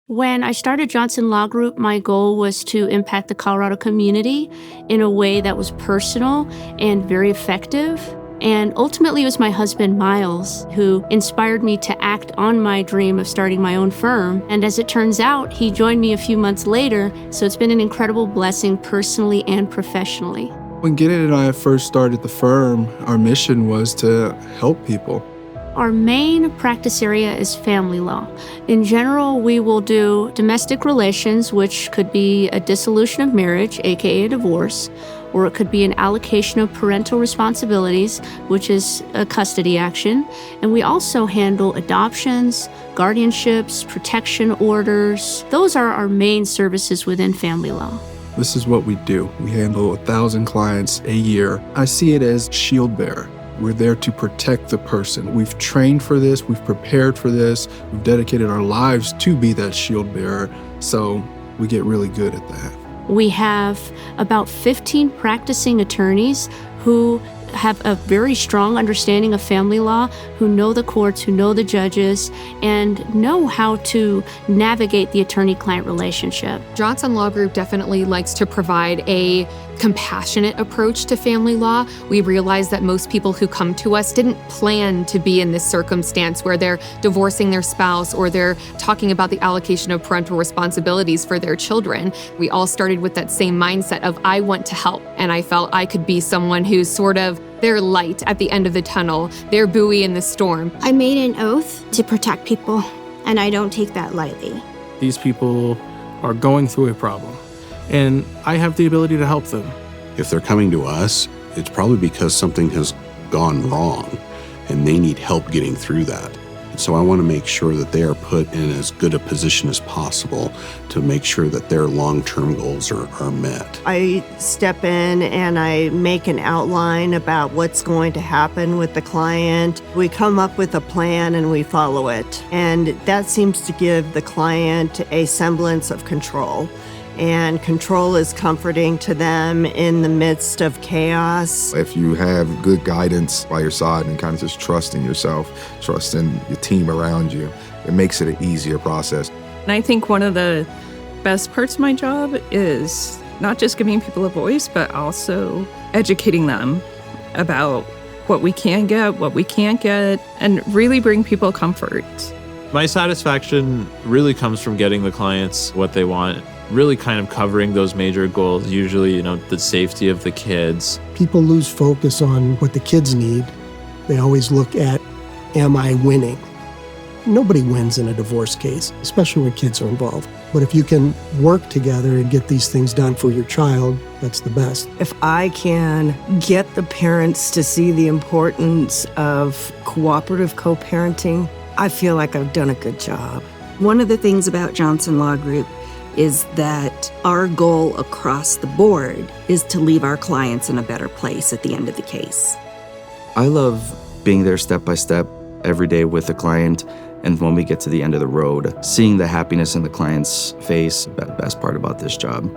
When I started Johnson Law Group, my goal was to impact the Colorado community in a way that was personal and very effective. And ultimately, it was my husband, Miles, who inspired me to act on my dream of starting my own firm. And as it turns out, he joined me a few months later, so it's been an incredible blessing personally and professionally. When Gideon and I first started the firm, our mission was to help people. Our main practice area is family law. In general, we will do domestic relations, which could be a dissolution of marriage, aka a divorce, or it could be an allocation of parental responsibilities, which is a custody action. And we also handle adoptions, guardianships, protection orders. Those are our main services within family law. This is what we do. We handle 1,000 clients a year. I see it as shield bearer. We're there to protect the person. We've trained for this, we've prepared for this, we've dedicated our lives to be that shield bearer, so we get really good at that. We have about 15 practicing attorneys who have a very strong understanding of family law, who know the courts, who know the judges, and know how to navigate the attorney-client relationship. Johnson Law Group definitely likes to provide a compassionate approach to family law. We realize that most people who come to us didn't plan to be in this circumstance where they're divorcing their spouse or they're talking about the allocation of parental responsibilities for their children. We all started with that same mindset of, I want to help, and I felt I could be someone who's sort of their light at the end of the tunnel, their buoy in the storm. I made an oath to protect people, and I don't take that lightly. These people are going through a problem, and I have the ability to help them. If they're coming to us, it's probably because something has gone wrong, and they need help getting through that. So I want to make sure that they are put in as good a position as possible to make sure that their long-term goals are met. I step in and I make an outline about what's going to happen with the client. We come up with a plan and we follow it. And that seems to give the client a semblance of control. And control is comforting to them in the midst of chaos. If you have good guidance by your side and kind of just trusting yourself, trusting your team around you, it makes it an easier process. And I think one of the best parts of my job is not just giving people a voice, but also educating them about what we can get, what we can't get, and really bring people comfort. My satisfaction really comes from getting the clients what they want, really kind of covering those major goals, usually, the safety of the kids. People lose focus on what the kids need. They always look at, am I winning? Nobody wins in a divorce case, especially when kids are involved. But if you can work together and get these things done for your child, that's the best. If I can get the parents to see the importance of cooperative co-parenting, I feel like I've done a good job. One of the things about Johnson Law Group is that our goal across the board is to leave our clients in a better place at the end of the case. I love being there step by step every day with the client, and when we get to the end of the road, seeing the happiness in the client's face, the best part about this job.